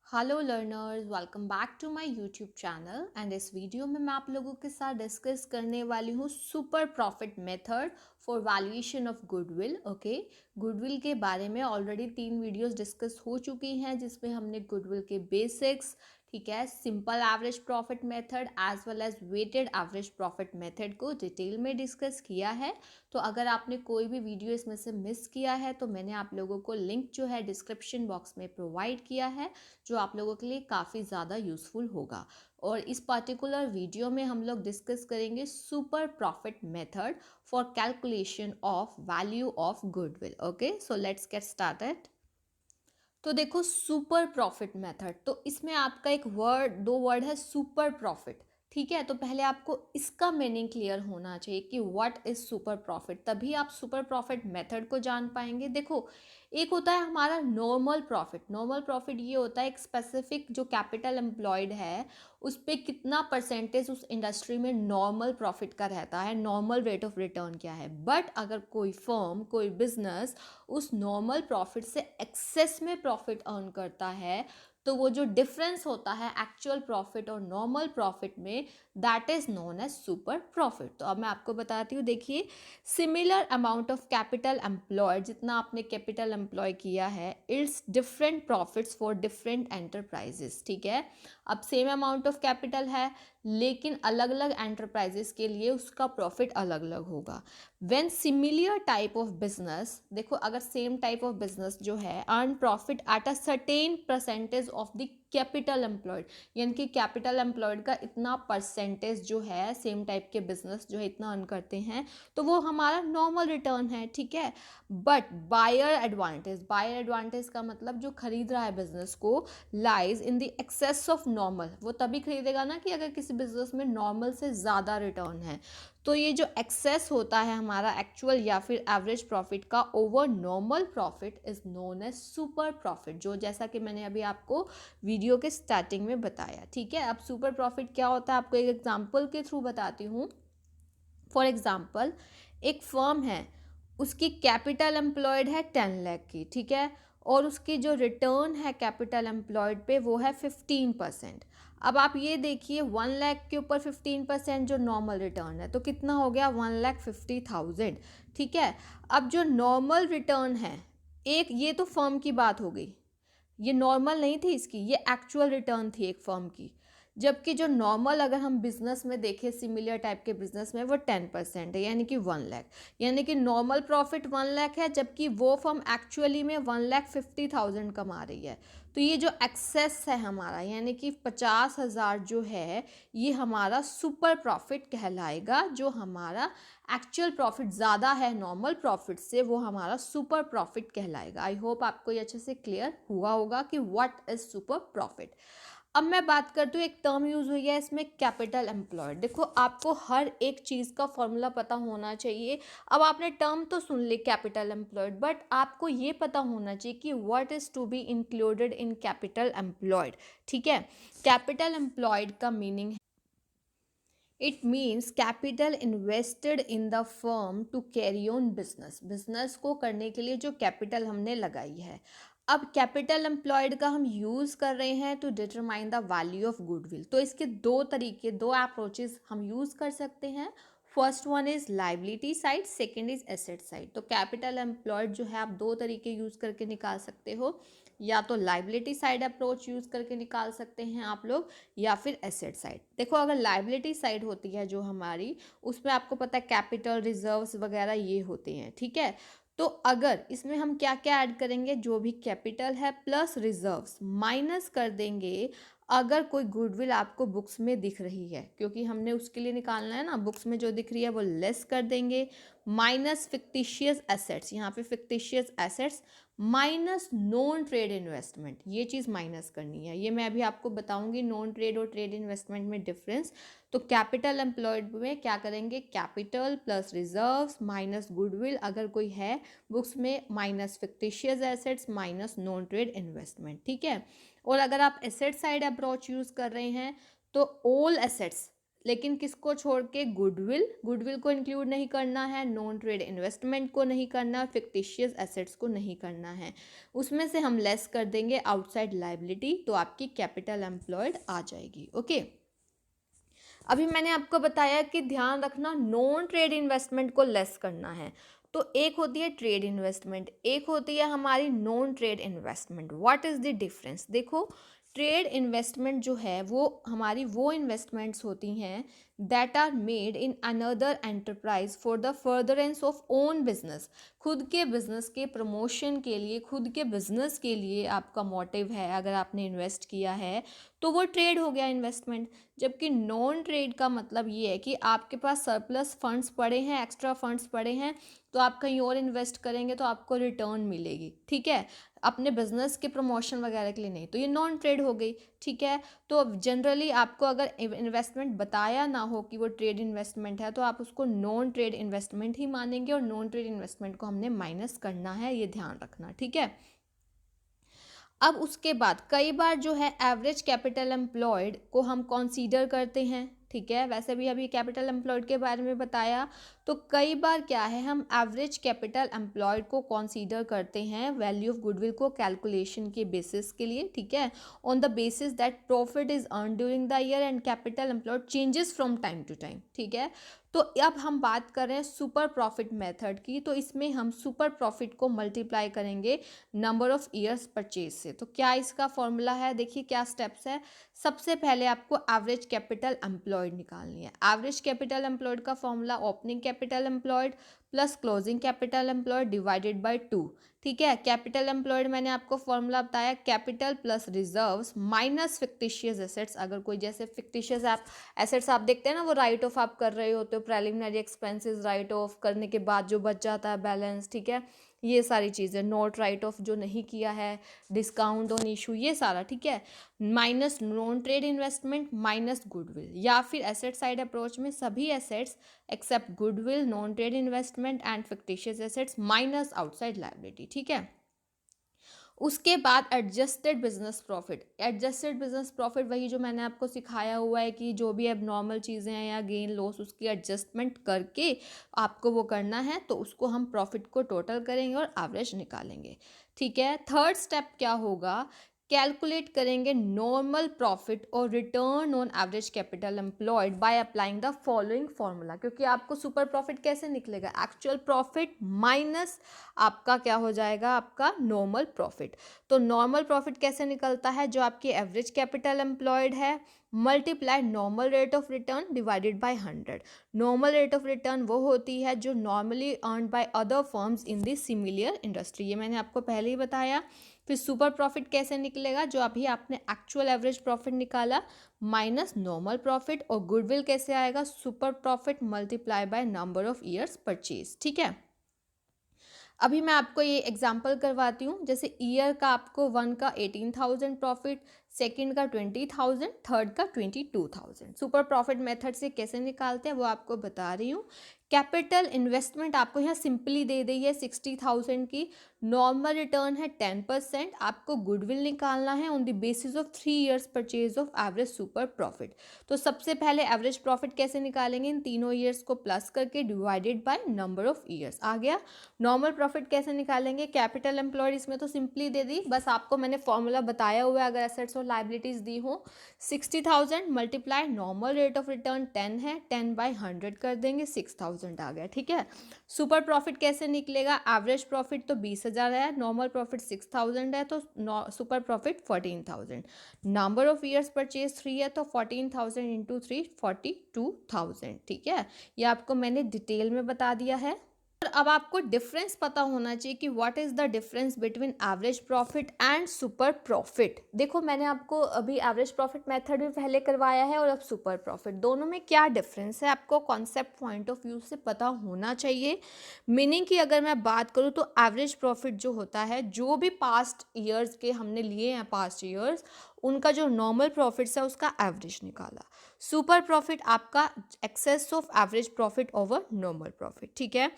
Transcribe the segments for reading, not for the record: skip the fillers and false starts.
Hello learners, welcome back to my YouTube channel. And इस video में मैं आप लोगों के साथ डिस्कस करने वाली हूँ super profit method for valuation of goodwill. Okay, goodwill के बारे में ऑलरेडी 3 वीडियोस डिस्कस हो चुकी हैं जिसमें हमने गुडविल के बेसिक्स, ठीक है, simple average profit method as well as weighted average profit method को डिटेल में डिस्कस किया है। तो अगर आपने कोई भी वीडियो इसमें से मिस किया है तो मैंने आप लोगों को लिंक जो है डिस्क्रिप्शन बॉक्स में प्रोवाइड किया है, जो आप लोगों के लिए काफ़ी ज़्यादा यूज़फुल होगा। और इस पर्टिकुलर वीडियो में हम लोग डिस्कस करेंगे super profit method for calculation of value of goodwill. Okay, so let's get started. तो देखो, सुपर प्रॉफिट मेथड, तो इसमें आपका एक वर्ड, दो वर्ड है सुपर प्रॉफिट। ठीक है, तो पहले आपको इसका मीनिंग क्लियर होना चाहिए कि व्हाट इज सुपर प्रॉफिट, तभी आप सुपर प्रॉफिट मेथड को जान पाएंगे। देखो, एक होता है हमारा नॉर्मल प्रॉफिट। नॉर्मल प्रॉफिट ये होता है एक स्पेसिफिक जो कैपिटल एम्प्लॉयड है उस पर कितना परसेंटेज उस इंडस्ट्री में नॉर्मल प्रॉफिट का रहता है, नॉर्मल रेट ऑफ रिटर्न क्या है। बट अगर कोई फर्म, कोई बिजनेस उस नॉर्मल प्रॉफिट से एक्सेस में प्रॉफिट अर्न करता है, तो वो जो डिफरेंस होता है एक्चुअल प्रॉफिट और नॉर्मल प्रॉफिट में, that is known as super profit. तो अब मैं आपको बताती हूँ। देखिए, similar amount of capital employed, जितना आपने कैपिटल एम्प्लॉय किया है, it's different profits for different enterprises. ठीक है, अब सेम अमाउंट ऑफ कैपिटल है लेकिन अलग अलग एंटरप्राइजेस के लिए उसका प्रॉफिट अलग अलग होगा। When similar type of business, देखो अगर सेम टाइप ऑफ बिजनेस जो है earn profit at a certain percentage of the capital employed, यानी कि कैपिटल एम्प्लॉयड का इतना परसेंटेज जो है, सेम टाइप के बिजनेस जो है इतना अर्न करते हैं, तो वो हमारा नॉर्मल रिटर्न है। ठीक है, but buyer advantage, buyer advantage का मतलब जो खरीद रहा है बिजनेस को, lies in the excess of normal. वो तभी खरीदेगा ना कि अगर किसी बिजनेस में नॉर्मल से ज़्यादा रिटर्न है। तो ये जो एक्सेस होता है हमारा एक्चुअल या फिर एवरेज प्रॉफिट का over normal profit is known as super profit, जो जैसा कि मैंने अभी आपको वीडियो के स्टार्टिंग में बताया। ठीक है, अब सुपर प्रॉफिट क्या होता है आपको एक एग्जांपल के थ्रू बताती हूँ। फॉर एग्जांपल, एक फर्म है, उसकी कैपिटल एम्प्लॉयड है 10 लाख की। ठीक है, और उसकी जो रिटर्न है कैपिटल एम्प्लॉयड पे वो है 15%। अब आप ये देखिए, 1 लाख के ऊपर 15% जो नॉर्मल रिटर्न है तो कितना हो गया, 1,50,000। ठीक है, अब जो नॉर्मल रिटर्न है, एक ये तो फर्म की बात हो गई, ये नॉर्मल नहीं थी इसकी, ये एक्चुअल रिटर्न थी एक फर्म की। जबकि जो नॉर्मल अगर हम बिजनेस में देखें, सिमिलर टाइप के बिजनेस में, वो 10% है, यानी कि 1 लाख। यानी कि नॉर्मल प्रॉफिट 1 लाख है जबकि वो फर्म एक्चुअली में 1,50,000 कमा रही है। तो ये जो एक्सेस है हमारा, यानी कि 50,000 जो है, ये हमारा सुपर प्रॉफिट कहलाएगा। जो हमारा एक्चुअल प्रॉफिट ज़्यादा है नॉर्मल प्रॉफिट से, वो हमारा सुपर प्रॉफिट कहलाएगा। आई होप आपको ये अच्छे से क्लियर हुआ होगा कि व्हाट इज सुपर प्रॉफिट। अब मैं बात करती हूँ, एक टर्म यूज़ हुई है इसमें, कैपिटल एम्प्लॉयड। देखो, आपको हर एक चीज़ का फॉर्मूला पता होना चाहिए। अब आपने टर्म तो सुन ली कैपिटल एम्प्लॉयड, बट आपको ये पता होना चाहिए कि what is to be included in capital employed. ठीक है, कैपिटल एम्प्लॉयड का meaning, it means capital invested in the firm to carry on business. Business को करने के लिए जो कैपिटल हमने लगाई है। अब कैपिटल एम्प्लॉयड का हम यूज़ कर रहे हैं to determine the value of goodwill. तो इसके दो तरीके, दो अप्रोचेस हम यूज़ कर सकते हैं। First one is liability side, second is asset side. तो कैपिटल एम्प्लॉयड जो है आप दो तरीके यूज़ करके निकाल सकते हो, या तो लाइबिलिटी साइड अप्रोच यूज़ करके निकाल सकते हैं आप लोग, या फिर एसेट साइड। देखो, अगर लाइबिलिटी साइड होती है जो हमारी, उसमें आपको पता है कैपिटल, रिजर्व्स वगैरह ये होते हैं। ठीक है, तो अगर इसमें हम क्या क्या ऐड करेंगे, जो भी कैपिटल है प्लस रिजर्व्स माइनस कर देंगे। अगर कोई गुडविल आपको बुक्स में दिख रही है, क्योंकि हमने उसके लिए निकालना है ना, बुक्स में जो दिख रही है वो लेस कर देंगे, माइनस फिक्टिशियस एसेट्स, यहाँ पे fictitious assets minus non trade investment, ये चीज़ माइनस करनी है। ये मैं अभी आपको बताऊंगी नॉन ट्रेड और ट्रेड इन्वेस्टमेंट में डिफरेंस। तो कैपिटल एम्प्लॉयड में क्या करेंगे, capital plus reserves minus goodwill अगर कोई है बुक्स में, minus fictitious assets minus non trade investment. ठीक है, और अगर आप एसेट साइड अप्रोच यूज़ कर रहे हैं तो ऑल एसेट्स लेकिन किसको छोड़ के, गुडविल, गुडविल को इंक्लूड नहीं करना है, नॉन ट्रेड इन्वेस्टमेंट को नहीं करना, फिक्टिशियस एसेट्स को नहीं करना है। उसमें से हम लेस कर देंगे आउटसाइड लायबिलिटी, तो आपकी कैपिटल एम्प्लॉयड आ जाएगी। ओके, अभी मैंने आपको बताया कि ध्यान रखना नॉन ट्रेड इन्वेस्टमेंट को लेस करना है। तो एक होती है ट्रेड इन्वेस्टमेंट, एक होती है हमारी non trade investment. What is the difference? देखो, ट्रेड इन्वेस्टमेंट जो है वो हमारी वो इन्वेस्टमेंट्स होती हैं that are made in another enterprise for the furtherance of own business. खुद के बिजनेस के प्रमोशन के लिए, खुद के बिजनेस के लिए आपका मोटिव है, अगर आपने इन्वेस्ट किया है तो वो ट्रेड हो गया इन्वेस्टमेंट। जबकि नॉन ट्रेड का मतलब ये है कि आपके पास सरप्लस फंड्स पड़े हैं, एक्स्ट्रा फंड्स पड़े हैं, तो आप कहीं और इन्वेस्ट करेंगे तो आपको रिटर्न मिलेगी, ठीक है, अपने बिजनेस के प्रमोशन वगैरह के लिए नहीं, तो ये नॉन ट्रेड हो गई, ठीक है। तो जनरली आपको अगर इन्वेस्टमेंट बताया ना हो कि वो ट्रेड इन्वेस्टमेंट है, तो आप उसको नॉन ट्रेड इन्वेस्टमेंट ही मानेंगे, और नॉन ट्रेड इन्वेस्टमेंट को हमने माइनस करना है, ये ध्यान रखना, ठीक है। अब उसके बाद कई बार जो है एवरेज कैपिटल एम्प्लॉयड को हम कंसीडर करते हैं, ठीक है, वैसे भी अभी कैपिटल एम्प्लॉयड के बारे में बताया। तो कई बार क्या है, हम एवरेज कैपिटल एम्प्लॉयड को कंसीडर करते हैं वैल्यू ऑफ गुडविल को कैलकुलेशन के बेसिस के लिए, ठीक है, on the basis that profit is earn during the year and capital employed changes from time to time, ठीक है। तो अब हम बात कर रहे हैं सुपर प्रॉफिट मेथड की, तो इसमें हम सुपर प्रॉफिट को मल्टीप्लाई करेंगे नंबर ऑफ ईयर्स परचेज से। तो क्या इसका फॉर्मूला है, देखिए क्या स्टेप्स है। सबसे पहले आपको एवरेज कैपिटल एम्प्लॉयड निकालनी है। एवरेज कैपिटल एम्प्लॉयड का formula opening capital employed plus closing capital employed divided by 2, ठीक है। कैपिटल एम्प्लॉयड मैंने आपको फॉर्मूला बताया, capital plus reserves minus fictitious assets. अगर कोई जैसे फिक्टिशियस एसेट्स आप देखते हैं ना, वो राइट ऑफ आप कर रहे होते हो, प्रेलिमिनरी एक्सपेंसेस राइट ऑफ करने के बाद जो बच जाता है बैलेंस, ठीक है, ये सारी चीज़ें, नोट राइट ऑफ जो नहीं किया है, डिस्काउंट ऑन इशू, ये सारा, ठीक है, minus non trade investment minus goodwill, या फिर एसेट साइड अप्रोच में सभी assets except goodwill, non trade investment and fictitious assets minus outside liability, ठीक है। उसके बाद adjusted business profit. Adjusted business profit वही जो मैंने आपको सिखाया हुआ है कि जो भी अब नॉर्मल चीज़ें हैं या गेन लॉस, उसकी एडजस्टमेंट करके आपको वो करना है, तो उसको हम प्रॉफिट को टोटल करेंगे और एवरेज निकालेंगे, ठीक है। थर्ड स्टेप क्या होगा, कैलकुलेट करेंगे नॉर्मल प्रॉफिट और return on average capital employed by applying the following formula. क्योंकि आपको सुपर प्रॉफिट कैसे निकलेगा, एक्चुअल प्रॉफिट माइनस आपका क्या हो जाएगा, आपका नॉर्मल प्रॉफिट। तो नॉर्मल प्रॉफिट कैसे निकलता है, जो आपकी एवरेज कैपिटल एम्प्लॉयड है multiply normal rate of return divided by 100। Normal rate of return वो होती है जो normally earn by other firms in the similar industry, ये मैंने आपको पहले ही बताया। फिर सुपर प्रॉफिट कैसे निकलेगा, जो अभी आपने एक्चुअल एवरेज प्रॉफिट निकाला माइनस नॉर्मल प्रॉफिट। और गुडविल कैसे आएगा, super profit multiply by number of years purchase, ठीक है। अभी मैं आपको ये एग्जांपल करवाती हूँ, जैसे ईयर का आपको 1 का 18,000 प्रॉफिट, सेकंड का 20,000, थर्ड का 22,000। सुपर प्रॉफिट मेथड से कैसे निकालते हैं वो आपको बता रही हूँ। कैपिटल इन्वेस्टमेंट आपको यहाँ सिंपली दे दी है 60,000 की, नॉर्मल रिटर्न है 10%, आपको गुडविल निकालना है on the basis of 3 years purchase of average super profit. तो सबसे पहले एवरेज प्रॉफिट कैसे निकालेंगे, इन तीनों ईयर्स को प्लस करके divided by number of years आ गया। नॉर्मल प्रॉफिट कैसे निकालेंगे, कैपिटल एम्प्लॉयड इसमें तो सिंपली दे दी, बस आपको मैंने फॉर्मूला बताया हुआ है, अगर एसेट्स और लाइबिलिटीज दी हो 60,000 multiply normal rate of return 10 है, 10 बाय 100 कर देंगे, 6,000 आ गया, ठीक है। सुपर प्रॉफिट कैसे निकलेगा, एवरेज प्रॉफिट तो 20,000 है, नॉर्मल प्रॉफिट 6,000 है, तो super profit 14,000। Number of years purchase 3 है, तो 14,000 इंटू 3 42,000, ठीक है। ये आपको मैंने डिटेल में बता दिया है। अब आपको डिफरेंस पता होना चाहिए कि what is the difference between average profit and super profit. देखो मैंने आपको अभी एवरेज प्रॉफिट मेथड भी पहले करवाया है और अब सुपर प्रॉफिट, दोनों में क्या डिफरेंस है आपको कॉन्सेप्ट पॉइंट ऑफ व्यू से पता होना चाहिए। मीनिंग की अगर मैं बात करूँ तो एवरेज प्रॉफिट जो होता है, जो भी पास्ट ईयर्स के हमने लिए हैं पास्ट ईयर्स, उनका जो नॉर्मल प्रॉफिट्स है उसका एवरेज निकाला। सुपर प्रॉफिट आपका excess of average profit over normal profit, ठीक है।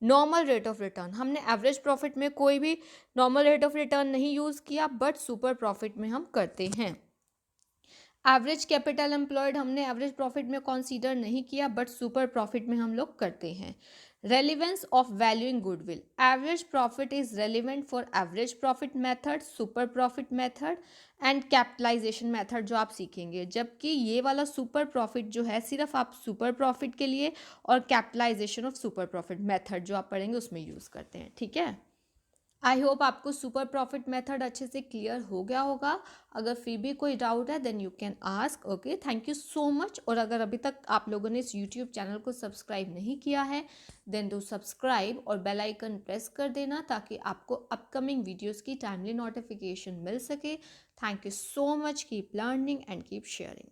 नॉर्मल रेट ऑफ रिटर्न, हमने एवरेज प्रॉफिट में कोई भी नॉर्मल रेट ऑफ रिटर्न नहीं यूज़ किया, बट सुपर प्रॉफिट में हम करते हैं। एवरेज कैपिटल एम्प्लॉयड हमने एवरेज प्रॉफिट में कंसीडर नहीं किया, बट सुपर प्रॉफिट में हम लोग करते हैं। Relevance of valuing goodwill, average profit is relevant for average profit method, super profit method and capitalisation method जो आप सीखेंगे, जबकि ये वाला सुपर प्रॉफिट जो है सिर्फ आप सुपर प्रॉफिट के लिए और capitalisation of super profit method जो आप पढ़ेंगे उसमें यूज़ करते हैं। ठीक है, आई होप आपको सुपर प्रॉफिट मेथड अच्छे से क्लियर हो गया होगा। अगर फिर भी कोई डाउट है then you can ask. Okay, thank you so much. और अगर अभी तक आप लोगों ने इस यूट्यूब चैनल को सब्सक्राइब नहीं किया है देन डू सब्सक्राइब और बेल आइकन प्रेस कर देना ताकि आपको अपकमिंग वीडियोस की टाइमली नोटिफिकेशन मिल सके। Thank you so much, keep learning and keep sharing.